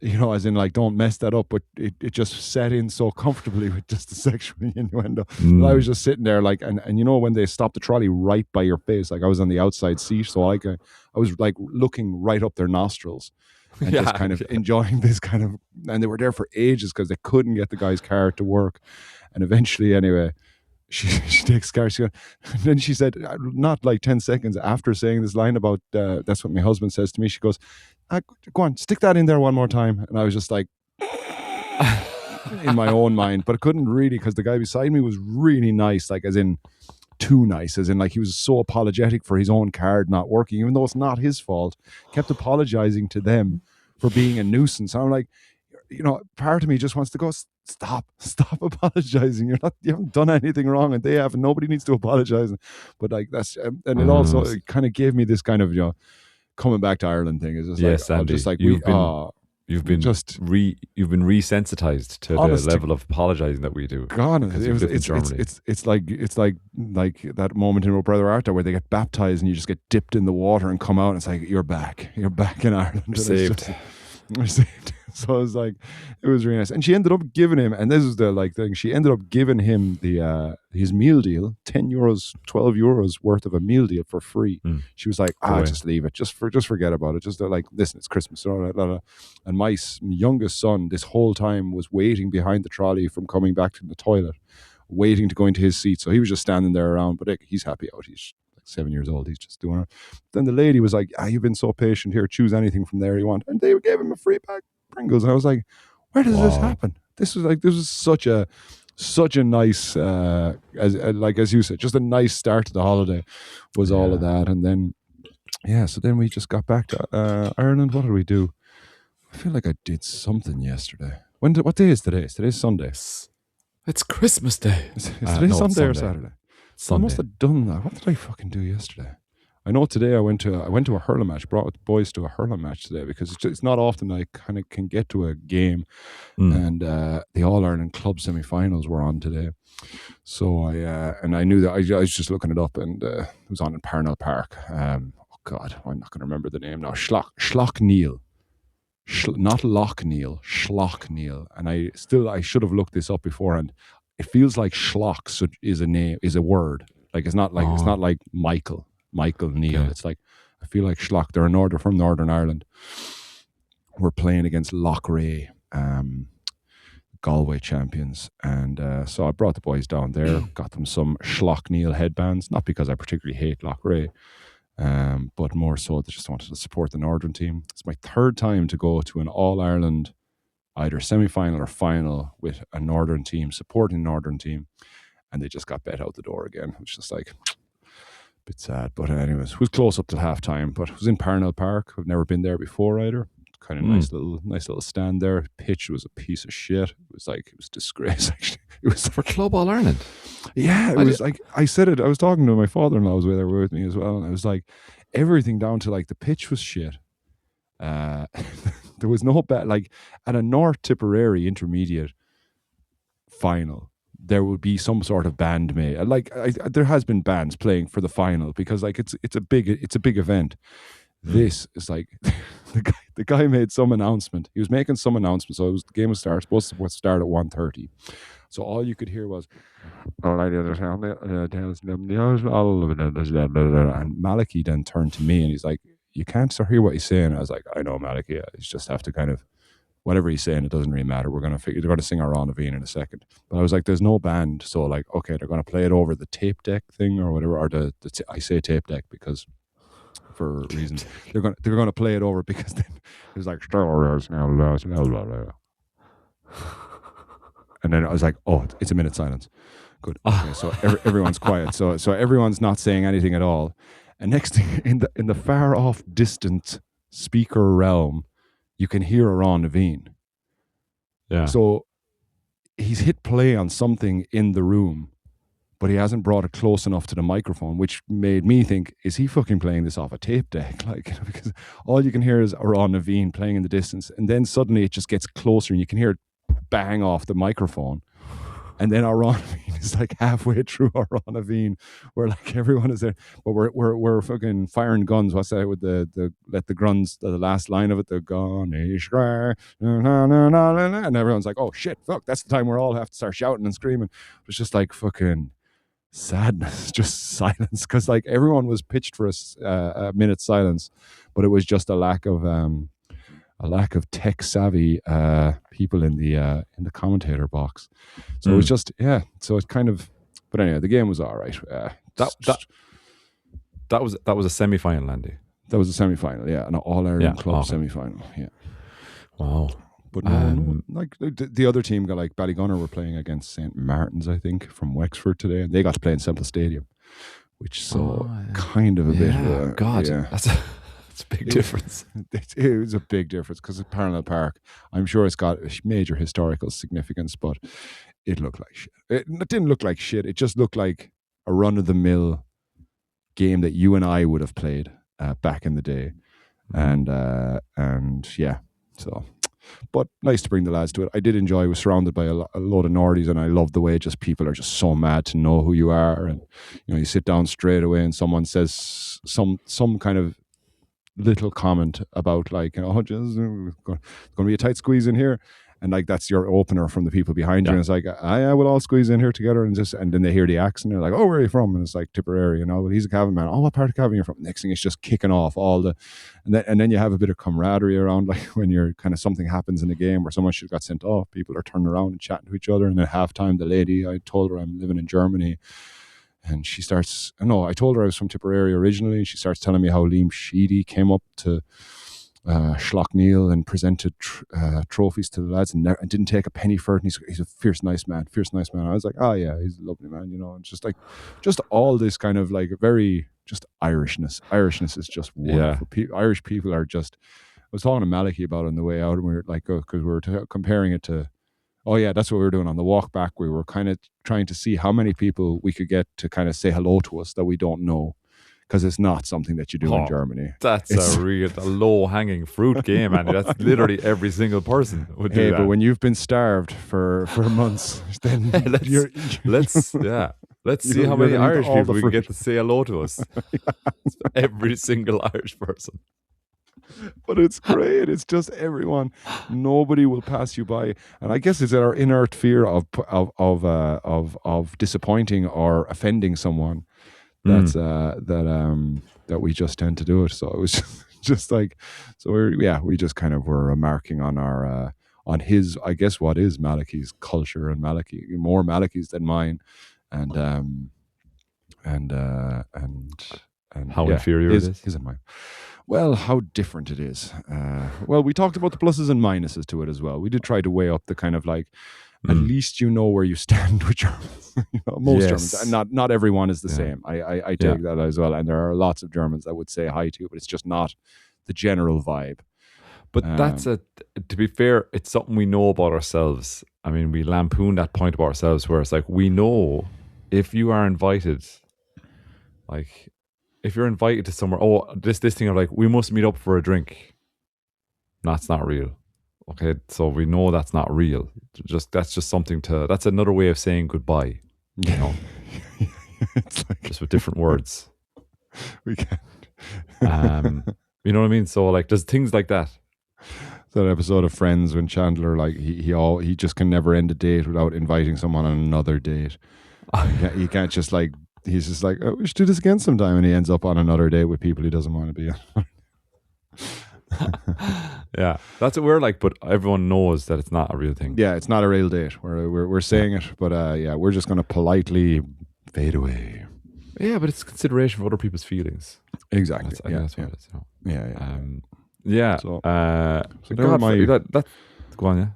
as in like, don't mess that up. But it just set in so comfortably with just the sexual innuendo that I was just sitting there like, and when they stopped the trolley right by your face, like I was on the outside seat, so I was like looking right up their nostrils and just kind of enjoying this kind of, and they were there for ages because they couldn't get the guy's car to work, and eventually, anyway. She takes car. And then she said, not like 10 seconds after saying this line about that's what my husband says to me, she goes, go on, stick that in there one more time. And I was just like, in my own mind, but I couldn't really, because the guy beside me was really nice, like as in too nice, as in like he was so apologetic for his own card not working, even though it's not his fault, kept apologizing to them for being a nuisance. And I'm like, part of me just wants to go, stop apologizing. You haven't done anything wrong, and they have, and nobody needs to apologize. But like that's, and it also it kind of gave me this kind of coming back to Ireland thing. Is just yes, like, Andy, just like you've been resensitized to the level of apologizing that we do. It's like that moment in My Brother Arthur where they get baptized and you just get dipped in the water and come out, and it's like you're back in Ireland. We're saved. So I was like, it was really nice. And she ended up giving him, and this is the like thing, she ended up giving him the his meal deal, €10, €12 worth of a meal deal for free. She was like, just leave it, just forget about it. Just like, listen, it's Christmas. And my youngest son this whole time was waiting behind the trolley from coming back to the toilet, waiting to go into his seat. So he was just standing there around, but he's happy out. He's 7 years old. He's just doing it. Then the lady was like, you've been so patient. Here, choose anything from there you want. And they gave him a free pack of Pringles. And I was like, where does this happen? This was such a nice, as you said, just a nice start to the holiday was all of that. And then, so then we just got back to Ireland. What did we do? I feel like I did something yesterday. What day is today? Today's Sunday. It's Christmas Day. Is today Sunday or Saturday? Sunday. I must have done that. What did I fucking do yesterday? I know today I went to a hurling match. Brought the boys to a hurling match today because it's not often I kind of can get to a game. And the All Ireland club semi-finals were on today. So I knew that I was just looking it up, and it was on in Parnell Park. Oh God, I'm not going to remember the name now. Schlockneil. Not Lochneil, Schlockneil. And I should have looked this up beforehand. It feels like schlock is a word. Like it's not like Michael Neil. Okay. It's like, I feel like schlock. They're from Northern Ireland. We're playing against Loughrea, Galway champions, and so I brought the boys down there, got them some Schlockneil headbands. Not because I particularly hate Loughrea, but more so I just wanted to support the Northern team. It's my third time to go to an All Ireland either semi-final or final with a Northern team, supporting Northern team, and they just got bet out the door again. It was just like a bit sad, but anyways, it was close up till half-time, but it was in Parnell Park. I've never been there before either. Kind of nice little stand there. Pitch was a piece of shit. It was disgrace actually. It was for Club All Ireland. Yeah, it was like, I said it, I was talking to my father-in-law was there with me as well, and I was like, everything down to like the pitch was shit. There was no bet, like at a North Tipperary intermediate final, there would be some sort of band made. Like there has been bands playing for the final because like it's a big event. This is like the guy made some announcement. He was making some announcement, so the game was supposed to start at 1:30. So all you could hear was, and Malachy then turned to me and he's like, you can't hear what he's saying. I was like, I know, Malachy. You just have to kind of, whatever he's saying, it doesn't really matter. They're going to sing our Ron Aveen in a second. But I was like, there's no band. So like, okay, they're going to play it over the tape deck thing or whatever. Or I say tape deck because for reasons. They're going to play it over because then it was like, and then I was like, oh, it's a minute silence. Good. Okay, so everyone's quiet. So everyone's not saying anything at all. And next thing, in the far off distant speaker realm, you can hear a Ron Aveen. Yeah. So he's hit play on something in the room, but he hasn't brought it close enough to the microphone, which made me think, is he fucking playing this off a tape deck? Like, because all you can hear is Aron Naveen playing in the distance, and then suddenly it just gets closer and you can hear it bang off the microphone. And then Aron Naveen is like halfway through Aron Naveen, where like everyone is there, but we're fucking firing guns. What's that with the let the guns, the last line of it, the gun is and everyone's like, oh shit, fuck, that's the time we're all have to start shouting and screaming. It's just like fucking sadness, just silence, because like everyone was pitched for a minute's silence, but it was just a lack of tech savvy people in the commentator box. So it was just so it kind of, but anyway, the game was all right. That was a semi-final, Andy. That was a semi-final, an All-Ireland club semi-final. Yeah. Wow. But no, like the other team got like Ballygunner were playing against St. Martin's, I think, from Wexford today, and they got to play in Semple Stadium, which kind of a bit. That's a big difference. It was a big difference because at Parnell Park, I'm sure it's got a major historical significance, but it looked like shit. It didn't look like shit. It just looked like a run-of-the-mill game that you and I would have played back in the day, and so. But nice to bring the lads to it. I did enjoy. I was surrounded by a load of Nordies, and I love the way just people are just so mad to know who you are, and you sit down straight away, and someone says some kind of little comment about like, just going to be a tight squeeze in here, and like that's your opener from the people behind you, and it's like, we'll all squeeze in here together, and then they hear the accent, and they're like, oh, where are you from? And it's like Tipperary, well, he's a Cavan man. Oh, what part of Cavan you're from? Next thing it's just kicking off and then you have a bit of camaraderie around, like when you're kind of something happens in a game where someone should got sent off, people are turning around and chatting to each other, and at halftime the lady, I told her I'm living in Germany. And she starts, I told her I was from Tipperary originally. And she starts telling me how Liam Sheedy came up to Schlockneil and presented trophies to the lads and didn't take a penny for it. And he's a fierce, nice man. I was like, oh yeah, he's a lovely man, And just like, just all this kind of like very, just Irishness. Irishness is just wonderful. Irish people are just, I was talking to Malachy about it on the way out, and we were like, because we were comparing it to, that's what we were doing on the walk back. We were kind of trying to see how many people we could get to kind of say hello to us that we don't know, because it's not something that you do in Germany. That's a low-hanging fruit game, and that's literally every single person would do that. But when you've been starved for months, then let's see how many Irish people we can get to say hello to us. Every single Irish person. But it's great. It's just everyone. Nobody will pass you by, and I guess it's our inert fear of disappointing or offending someone. That's that we just tend to do it. So it was just like, so we just kind of were remarking on our on his, I guess, what is Malachy's culture, and Malachy more Malachy's than mine, and how inferior it is. His and mine. Well, how different it is. Well, we talked about the pluses and minuses to it as well. We did try to weigh up the kind of like, at least you know where you stand with Germans. Most Germans, and not everyone is the same. I take that as well, and there are lots of Germans that would say hi to you, but it's just not the general vibe. But to be fair, it's something we know about ourselves. I mean, we lampoon that point about ourselves where it's like, we know if you are invited, like, if you're invited to somewhere, this thing of like, we must meet up for a drink. That's not real. Okay, so we know that's not real. That's just something that's another way of saying goodbye. It's like, just with different words. We can't. You know what I mean? So like, there's things like that. That episode of Friends when Chandler, like, he just can never end a date without inviting someone on another date. He can't just like, he's just like, we should do this again sometime, and he ends up on another date with people he doesn't want to be on. Yeah, that's what we're like, but everyone knows that it's not a real thing. Yeah, it's not a real date. We're saying it, but we're just going to politely fade away. Yeah, but it's consideration for other people's feelings. Exactly. That's what it is. Yeah. So, go on, yeah.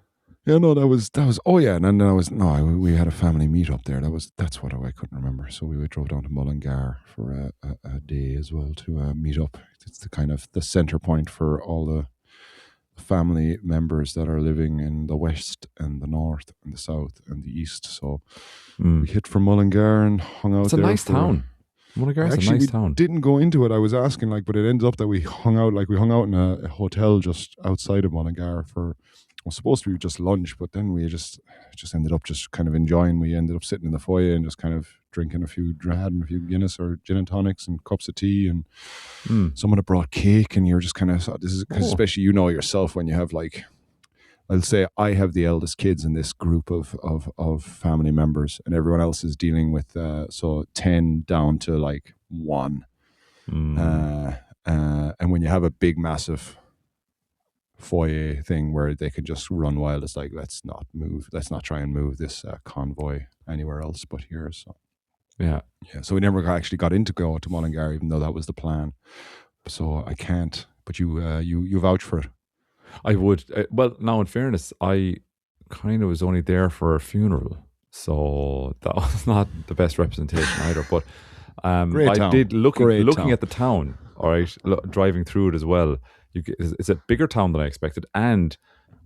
Yeah, no, that was. Oh yeah, and then we had a family meet up there. That's what I couldn't remember. So we drove down to Mullingar for a day as well to meet up. It's the kind of the center point for all the family members that are living in the west and the north and the south and the east. So we hit for Mullingar and hung out It's a there. nice town. Mullingar is a nice town. Didn't go into it. I was asking, like, but it ended up that we hung out in a hotel just outside of Mullingar for, it was supposed to be just lunch, but then we just ended up just kind of enjoying. We ended up sitting in the foyer and just kind of drinking a few Guinness or gin and tonics and cups of tea, and someone had brought cake, and you're just kind of, this is because especially yourself when you have, like, I'll say I have the eldest kids in this group of family members, and everyone else is dealing with so 10 down to like 1. And when you have a big massive foyer thing where they can just run wild, it's like, let's not try and move this convoy anywhere else but here. So so we never actually got into go to Mullingar, even though that was the plan. So I can't, but you vouch for it. I would. Well, now in fairness, I kind of was only there for a funeral, so that was not the best representation either. But Great I town. did looking town. at the town. All right, driving through it as well. It's a bigger town than I expected, and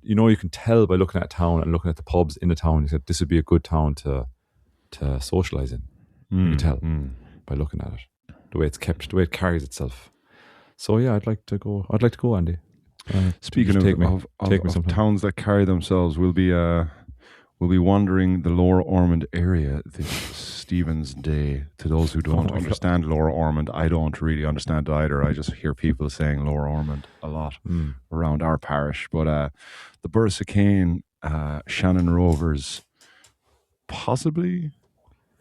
you can tell by looking at a town and looking at the pubs in the town. You said this would be a good town to socialize in. You can tell by looking at it, the way it's kept, the way it carries itself. So yeah, I'd like to go, Andy. Speaking of towns that carry themselves, we'll be wandering the Lower Ormond area this Stephen's Day. To those who don't understand Lower Ormond, I don't really understand it either. I just hear people saying Lower Ormond a lot around our parish. But the Bursicane, Shannon Rovers, possibly.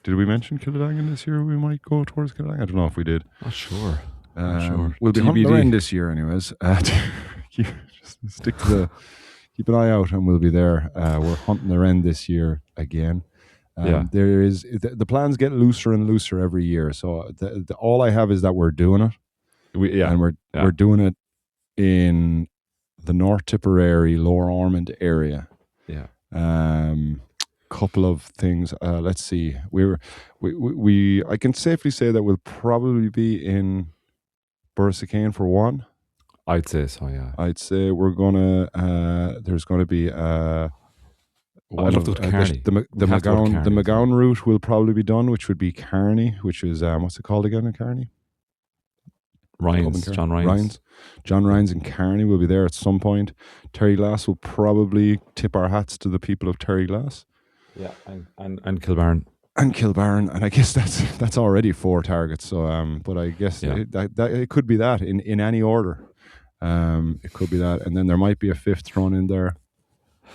Did we mention Kildangan this year? We might go towards Kildangan. I don't know if we did. Not sure. We'll be hunting around this year, anyways. Just stick to keep an eye out, and we'll be there. We're hunting the wren this year again. There is the plans get looser and looser every year. So all I have is that we're doing it. We're doing it in the North Tipperary, Lower Ormond area. Yeah. Couple of things. Let's see. I can safely say that we'll probably be in Bursicane for one. I'd say so, yeah. I'd say we're gonna. There's going to be I'd love to go to Kearney. The McGowan route will probably be done, which would be Kearney, which is what's it called again in Kearney? John Ryan's. John Ryan's in Kearney will be there at some point. Terry Glass will probably tip our hats to the people of Terry Glass. Yeah, and Kilbarn. And Kilbarn, and I guess that's already 4 targets. So, but I guess it could be that in any order. It could be that, and then there might be a 5th thrown in there.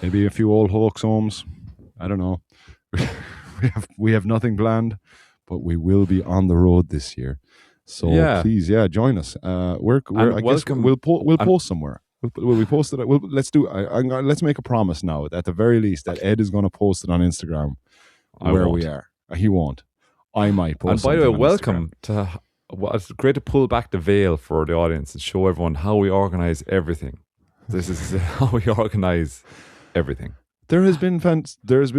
Maybe a few old Hawks homes. I don't know. we have nothing planned, but we will be on the road this year. So please, join us. We'll post somewhere. Will we post it? Let's make a promise now. At the very least, that Ed is going to post it on Instagram where we are. He won't. I might post. And by the way, welcome to. Well, it's great to pull back the veil for the audience and show everyone how we organize everything. This is how we organize everything. There has been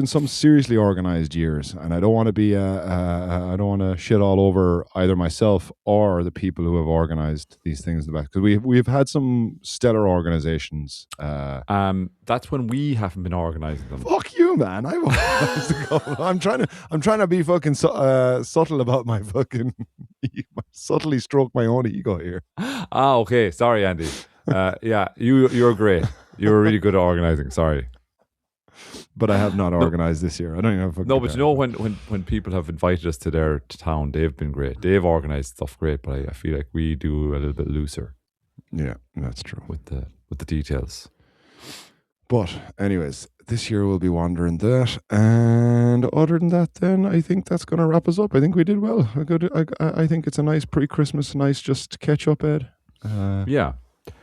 some seriously organized years, and I don't want to be I don't want to shit all over either myself or the people who have organized these things in the back, because we've had some stellar organizations. That's when we haven't been organizing them. Fuck you, man! I've organized a couple. I'm trying to be fucking subtle about my fucking subtly stroke my own ego here. Okay, sorry, Andy. You're great. You're really good at organizing. Sorry. But I have not organized this year. I don't even have. No, but when people have invited us to their town, they've been great. They've organized stuff great, but I feel like we do a little bit looser. Yeah, that's true with the details. But anyways, this year we'll be wandering that, and other than that, then I think that's going to wrap us up. I think we did well. I think it's a nice pre-Christmas, nice just catch up, Ed. Yeah.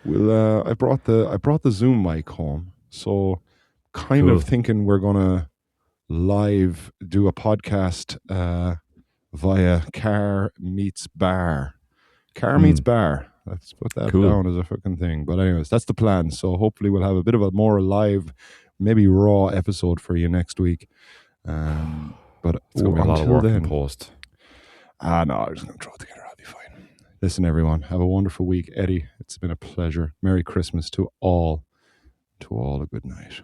I brought the Zoom mic home, so. Kind of thinking we're gonna live do a podcast via car meets bar. Meets bar. Let's put that down as a fucking thing. But anyways, that's the plan. So hopefully we'll have a bit of a more live, maybe raw episode for you next week. But it's gonna be a lot of work in post. No, I'm just gonna throw it together. I'll be fine. Listen, everyone, have a wonderful week. Eddie, it's been a pleasure. Merry Christmas to all. To all a good night.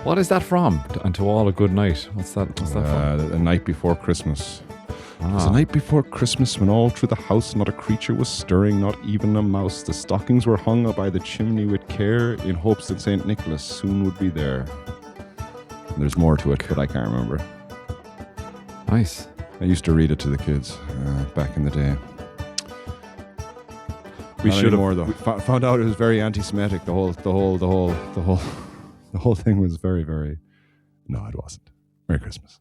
What is that from? And to all a good night. What's that from? The night before Christmas. It was the night before Christmas when all through the house not a creature was stirring, not even a mouse. The stockings were hung up by the chimney with care in hopes that St. Nicholas soon would be there. And there's more to it, but I can't remember. Nice. I used to read it to the kids back in the day. We should have more though. Found out it was very anti-Semitic. The whole thing was very, very. No, it wasn't. Merry Christmas.